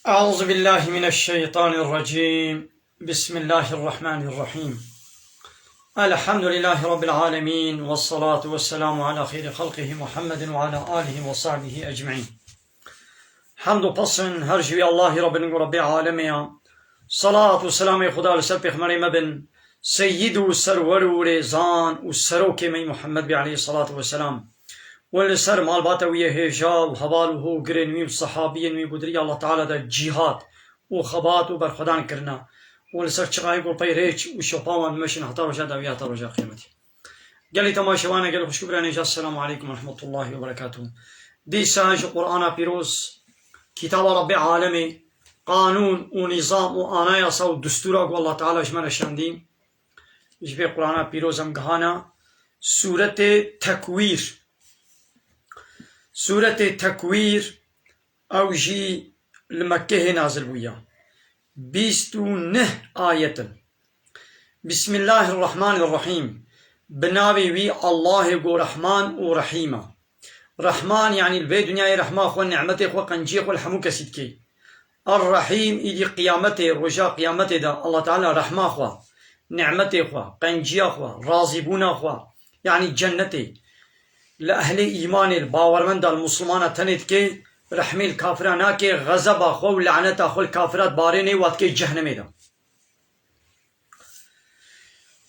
أعوذ بالله من الشيطان الرجيم. بسم الله الرحمن الرحيم. الحمد لله رب العالمين، والصلاة والسلام على خير خلقه محمد وعلى آله وصحبه أجمعين. حمد و پسن هر جوی الله رب العالمين. صلاة و سلام خدا لسر پیغمبر مبن سيد و سرور و رزان و سروك من محمد عليه الصلاة والسلام ولسر مال باتوية هجا و حواله و گرنوی و صحابين و بدري الله تعالى دا جهاد و خبات و برخدان کرنا ولسر چقای گل پیریچ و شپاوان مشن حتا رجا دویات رجا قیمتی. قال تماشوانا قال خوش كبرانيجا. السلام عليكم ورحمة الله وبركاته. دي ساج قرآن بيروز كتاب رب العالمين قانون و نظام و آناياسا و دستورا کو الله تعالى جمال شاندين جبه قرآن بيروز هم گهانا سورة تكوير. سورة تكوير او جي لمكه نازل بويا 29 آية. بسم الله الرحمن الرحيم. بناوي وي الله جو رحمن و رحيمة. رحمن يعني البي دنيا رحمة خو نعمته خو قنجي خو الحمو كسيد كي. الرحيم إدي قيامته رجاء قيامته دا الله تعالى رحمة خو نعمته خو قنجي خو راضيبونا خو يعني جنته لأهل إيمان الباورمند المسلمان تنت كي رحمي الكافرانا كي غضب خو لعنة خو الكافرات باريني وات كي جهنم دا.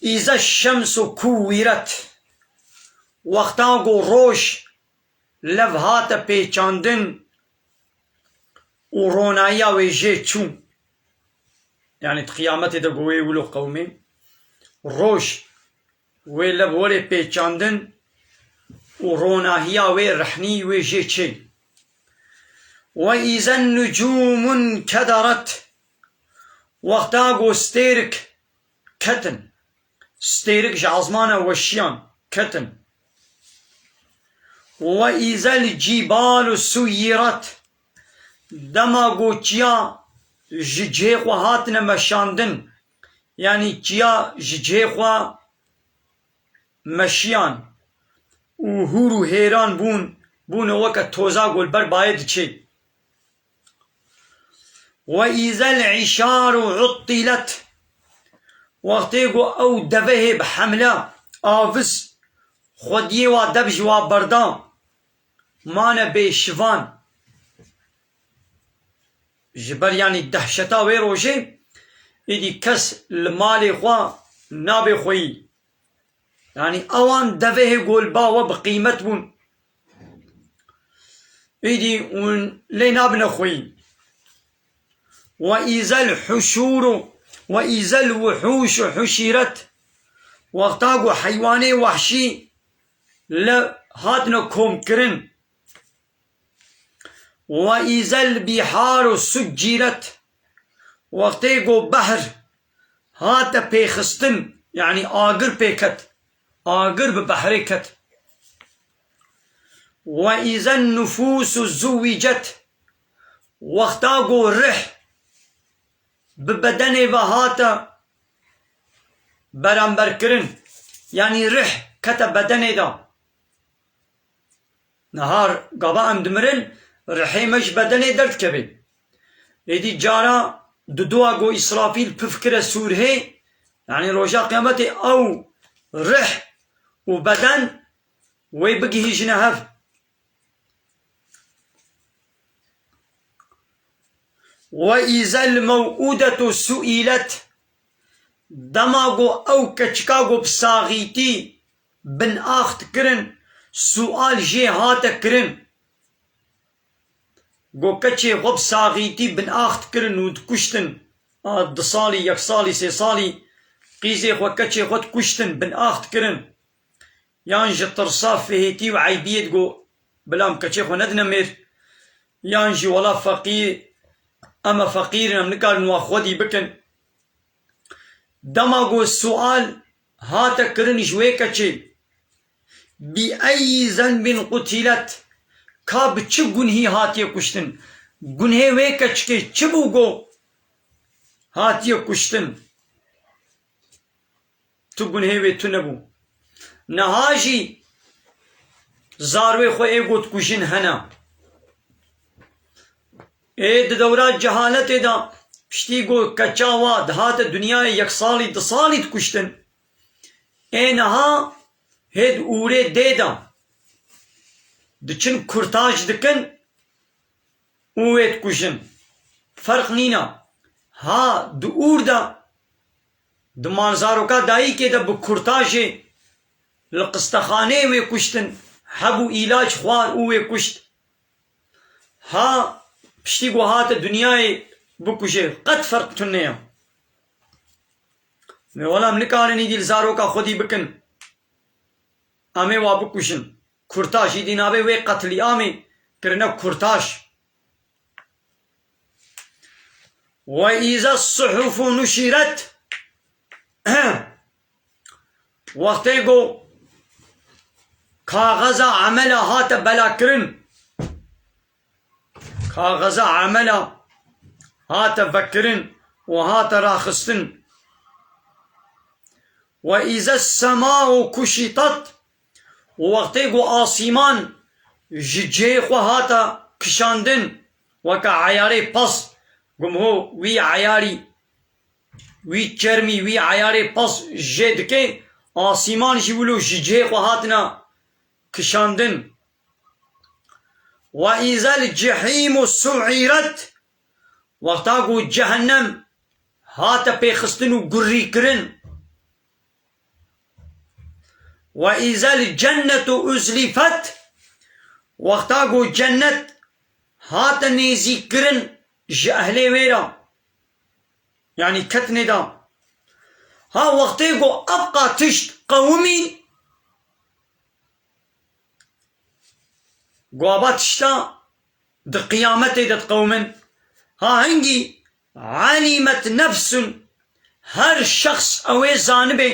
إذا الشمس كورت وقتا گو روش لفهات پیچاندن و رونایا ویجه چون يعني قیامت دا گوه ولو قومي روش وی لبوری پیچاندن و روناهیا وی رحنی ویجه چه. و إذا النجوم كدرت وقتا گو ستيرك كتن ستيرك جعزمانا وشيان كتن. وإذا الجبال سيرت دما قوتيا جيخوا هاتنا مشاندن يعني جيا جيخوا مشيان وهورو هيران بون وقت توزا قول بر بايد چه. وإذا العشار عطلت وقتيقو او دبه بحملة آفز خوديه و دب جواب بردان مانا بشوان جبر يعني دهشتا وي روجه ايدي كس المال خوا نابي خوي يعني اوان دبه قول باوا بقيمت بون ايدي لينا بنا خوي. وإذا الحشور وإذا الوحوش حشرت وقتاقو حيواني وحشي لا هاتنا كوم كرن. وإذا البحار سجرت وقتاقو بحر هات بيخستن يعني آقر بيكت آقر ببحر كت. وإذا النفوس زوجت وقتاقو رح ببدن وهاتا برانبر كرن يعني رح كتا بدن دا نهار قبا ام دمرن رحي مش بدن درد كبي ايدي جارا ددوا قو إسرافيل بفكر سوره يعني روجا قيامتي او رح وبدن ويبقي جنهف. وإذا الموءودة سئلت دماغو او كچكاغو بساغيتي بن آخت كرن سؤال جي هات كرن گو كچي غب ساغيتي بن آخت كرن ود كشتن د صالي يك صالي سي صالي قيزي خو كچي خود كشتن بن آخت كرن يانج ترصاف فيهتي وعيبيت گو بلام كچي خو ندنمير يانجي ولا فقير اما فقير نمنكار نوا خودي بكن دماغو السؤال هات كرن جوي كچي بأي ذنب قتلت كاب چه گنهي هاتي كشتن گنهي وي كچكي چبو گو هاتي كشتن تو گنهي وي تو نبو نهاجي زاروي خو ايگوت كشن هنا اي دورات جهالت دا پشتی گو کچاوا دهات دنیا یک سالی دو سالی کشتن اینها هید اوره دیدا دچن کرتاج دکن اوید کشن فرق نینا ها دو اور دا دو مالزارو کا دایی که دا بکرتاج لقستخانه وی کشتن حبو علاج خوار اوی کشت ها پشتی گو هات دنیای بکشه قد فرق تنه میں ولام نکالنی دیل زارو کا خودی بکن آمے وا بکشن کرتاشی دین آبے وی قتلی آمے کرنا کرتاش وَإِذَا الصُّحُفُ نُشِرَتْ وقتے گو کاغذ عمل ہات بلا کرن کاغذ عمل هات بکرن وهات راخستن وإذا السماء كشطت وقتی گو آسیمان جیخ و هاتا کشاندن وکا عیاری پس گم ہو وی عیاری وی چرمی وی عیاری پس جید کے آسیمان جیولو جیخ و هاتنا کشاندن وإذا الجحیم سعیرت وقتا گو جہنم هاتا پیخستن و گری کرن وإذا الجنة أزلفت وقتا گو جنت هات نیزی کرن جاہلے ویرا یعنی کتنے دا ها وقتے گو ابقا تشت قومی گو ابا تشتا دا قیامت دا قومن ها هنگی علمت نفس هر شخص اوے زانبے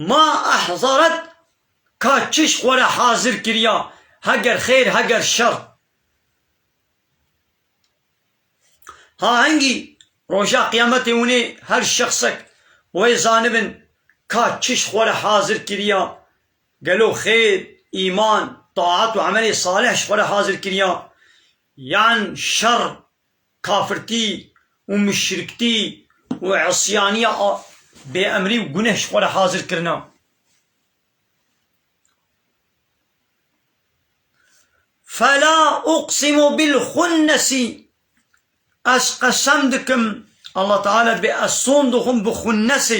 ما احضرت کا چشق ولا حاضر کریا هگر خیر هگر شر ها هنگی روشا قیامت انہیں ہر شخصک وہ زانبن کا چشق ولا حاضر کریا گلو خیر ایمان طاعت و عمل صالح ولا حاضر کریا یعن شر کافرتی و مشرکتی و عصیانیہ بے امری و گنہ ولا حاضر کرنا فلا اقسم بالخنس اس قسم دکم اللہ تعالی بے اسون دخم بخنس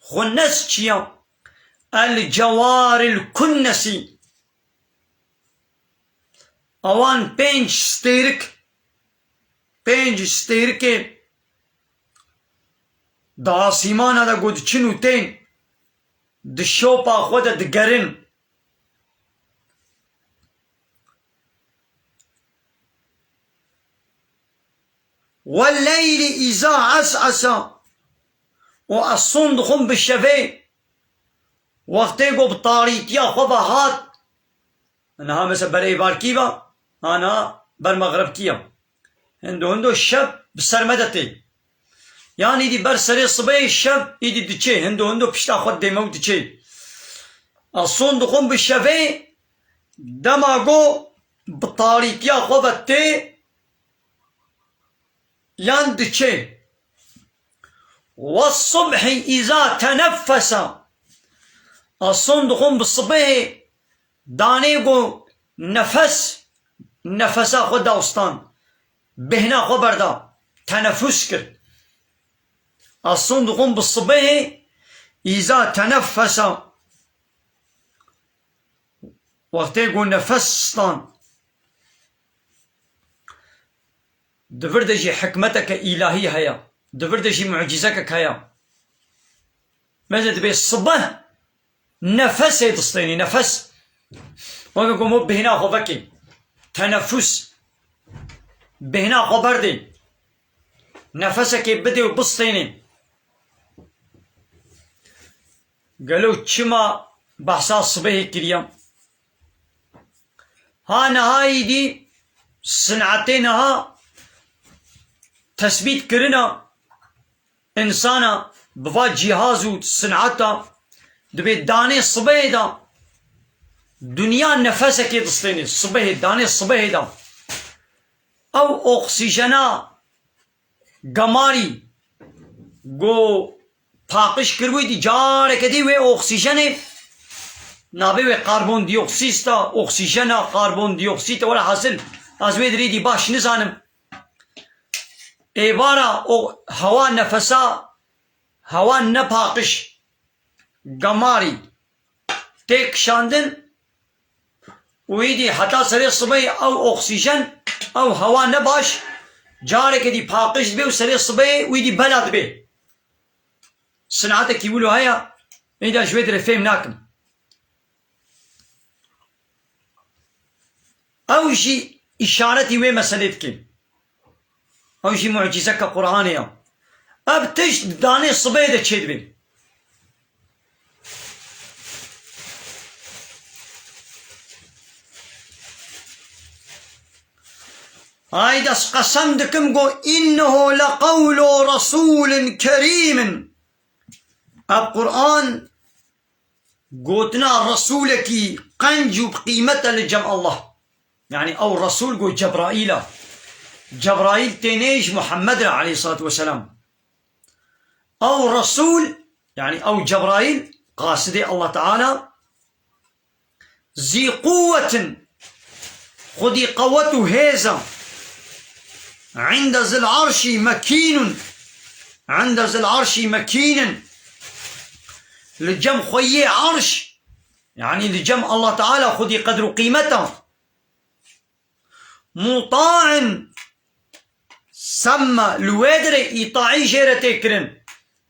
خنس چیا الجوار الکنس اوان پینج ستیرک دا آسیمانا دا گود چنو تین دا شوپا خود دا گرن والليل إذا عسعس وأصون دخم بالشفي وقتيقو بطاريت يا خبهات أنا مثلا بري باركيبا أنا بالمغرب كيا هندو الشب بسرمدتي يعني دي برسري صبي الشب يدي دچه هندو بشتا خود ديمو دچه أصون دخم بالشفي دماغو بطاريت يا خبهتي يندچه والصبح إذا تنفس الصندوق بالصبح دانيگو نفسا خود داستان بهنا خبر دا تنفس كر الصندوق بالصبح إذا تنفس وقتيگو نفستان دفردجي حكمتك إلهي هيا دفردجي معجزك هيا ماذا تبي الصبح نفس يتصطيني نفس وقوم بهنا خبكي تنفس بهنا خبردي نفسك بدي وبسطيني قالوا تشما بحثا الصبح كريم ها نهاي دي صنعتينها تثبيت كرنا إنسانا بفا جهازو صنعتا دبي داني صبيدا دنیا نفسك دستيني الصبح داني الصبح دا او اكسجينا قماري گو پاقش کروی دی جاره کدی و اکسیژن نابه و کاربون دی اکسیستا اکسیژن کاربون دی اکسیتا ولا حاصل از وی دری دی باش نزانم ایبارا هوا نفسا هوا نپاقش قماري تيك شاندن ويدي حتى سري صبي او اكسجين او هوا نباش جارك دي باقش بي وسري صبي ويدي بلد بي صناعتك يقولوا هيا اذا شوية رفيم ناكم او شي اشارتي وي مسألتك او شي معجزة كقرآنية ابتش داني صبي دا تشيد بي هايدا قسم دكم قو إنه لقول رسول كريم القرآن قوتنا رسولك قنج بقيمة لجمع الله يعني أو رسول قو جبرائيل تنيج محمد عليه الصلاة والسلام أو رسول يعني أو جبرائيل قاصدي الله تعالى ذي قوة خذي قوته هيزا عند ذي العرش مكين عند ذي العرش مكين لجم خوي عرش يعني لجم الله تعالى خذي قدر قيمته مطاع سمى الوادر يطاعي جيرة تكرن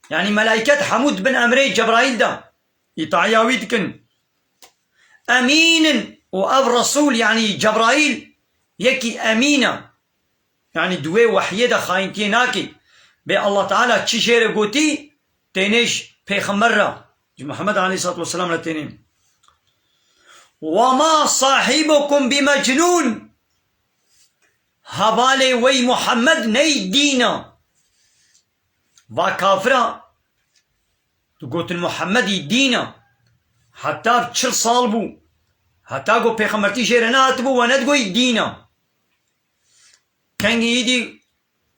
يعني ملائكة حمود بن أمري جبرائيل ده يطاعي ويدكن أمين وأب رسول يعني جبرائيل يكي أمينة يعني دوي وحيدة خاينتي ناكي بي الله تعالى تشي شير قوتي تينيش پیغمبر محمد عليه الصلاة والسلام لتينين وما صاحبكم بمجنون هبالي وي محمد ني دينا وكافرة تقول محمد دينا حتى بچل صال بو حتى قو پیغمبرتي شير ناتبو وندقو دينا كان يدي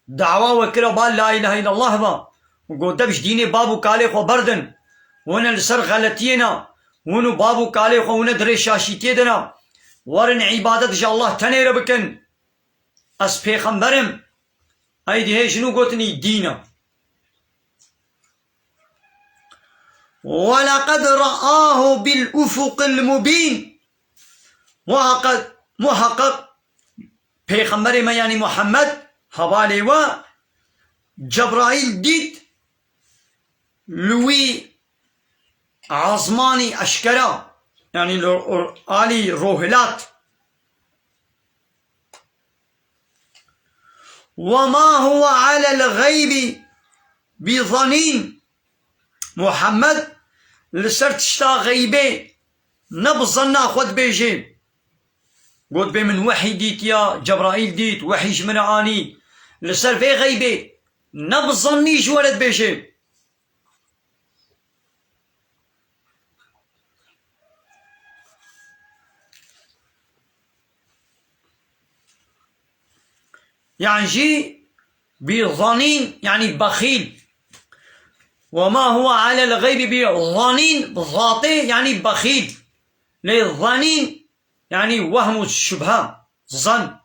دعوة وكرا بال لا إله إلا الله با وقو دبش ديني بابو كالي خو بردن وانا لسر غلطينا ونو بابو كالي خو وانا دري شاشيتي دنا ورن عبادت جا الله تنير بكن اس پیغمبرم ايدي هي شنو قوتني دينا ولقد رآه بالأفق المبين محقق پیغمبر ما يعني محمد حوالي و جبرائيل ديت لوي عظماني أشكرا يعني آلي روهلات وما هو على الغيب بظنين محمد لسر تشتا غيبه نبظنا خود بيجي قلت بي من وحي ديت يا جبرائيل ديت وحي جمرعاني لسر في غيبه نبظنيش ولد بيجي يعني جي بظنين يعني بخيل وما هو على الغيب بظنين بظاطي يعني بخيل للظنين يعني وهم الشبهة ظن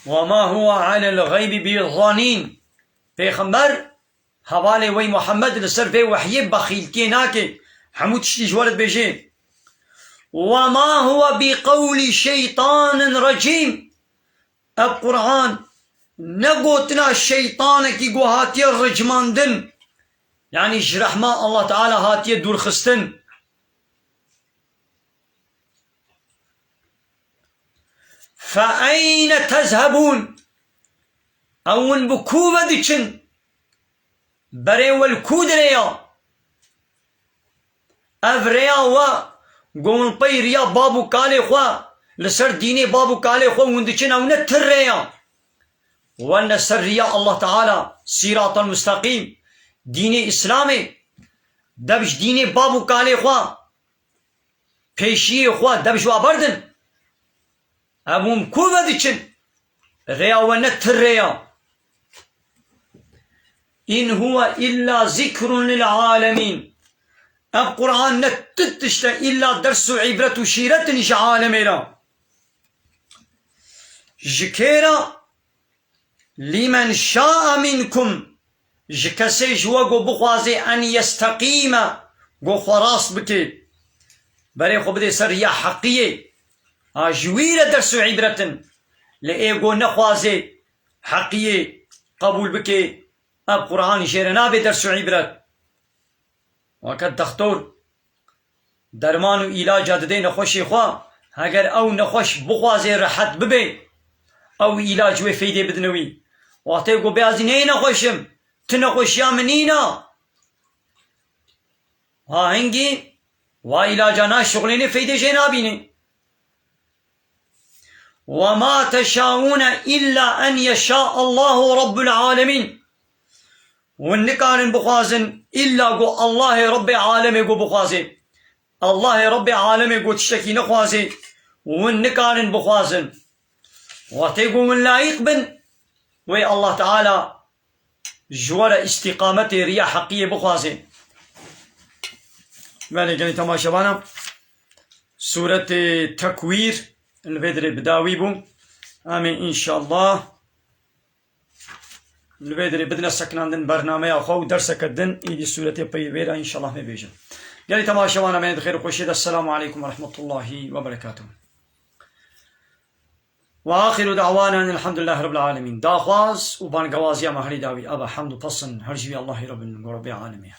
وما هو على الغيب بظنين پیغمبر حوالي وي محمد لسر في وحي بخيل كيناكي حمود شتيج ولد بيجي وما هو بقول شيطان رجيم القرآن نقوتنا الشيطان كي قو هاتي الرجماندن يعني جرحما الله تعالى هاتي دور خستن فأين تذهبون أون بكوبة ديشن بري والكودريا أفريا و قوم بيريا بابو كالي خوا لسر ديني بابو كالي خوا وندشن أو نتريا وأن سريا الله تعالى صراط المستقيم ديني إسلامي دبش ديني بابو كالي خوا پیشی خواه دبشوا بردن ابوم کوه دیچن ریا و نتر ریا إن هو إلا ذكر للعالمين القرآن نتتشت إلا درس عبرة شيرة نش عالمنا جكيرا لمن شاء منكم جكسي جوغو بخوازي أن يستقيم غو خراس بكي بري خو بدي سر يا حقية جويرة درس عبرة لإيغو نخوازي حقية قبول بكي اب قرآن شيرنا بدرس عبرت وقت دكتور درمان و علاج داده نخوشی خواه اگر او نخوش بخوازه راحت ببه او علاج و فیده بدنوی وقتی گو بیازی نه نخوشم تو نخوشی منینا ها هنگی و علاجانا شغلین فیده جه نبینه وما تشاءون إلا أن يشاء الله رب العالمين ونكان بخوازن إلا قو الله رب العالمين قو بخوازن الله رب العالمين قو تشتكي نخوازن ونكان بخوازن وتيقو من لا يقبن وي الله تعالى جوال استقامتي ريا حقية بخوازن مالي قلي تماشبانا سورة تكوير البدر بداوي بو آمين إن شاء الله البدر بدنا سكنان دن برنامه أخو درسك الدن إيدي سورة بيبيرا إن شاء الله مبيجا قالي تماشوانا من خير وخشيد السلام عليكم ورحمة الله وبركاته وآخر دعوانا أن الحمد لله رب العالمين داخواز وبان قوازيا مهري داوي أبا حمد بصن هرجي الله رب العالمين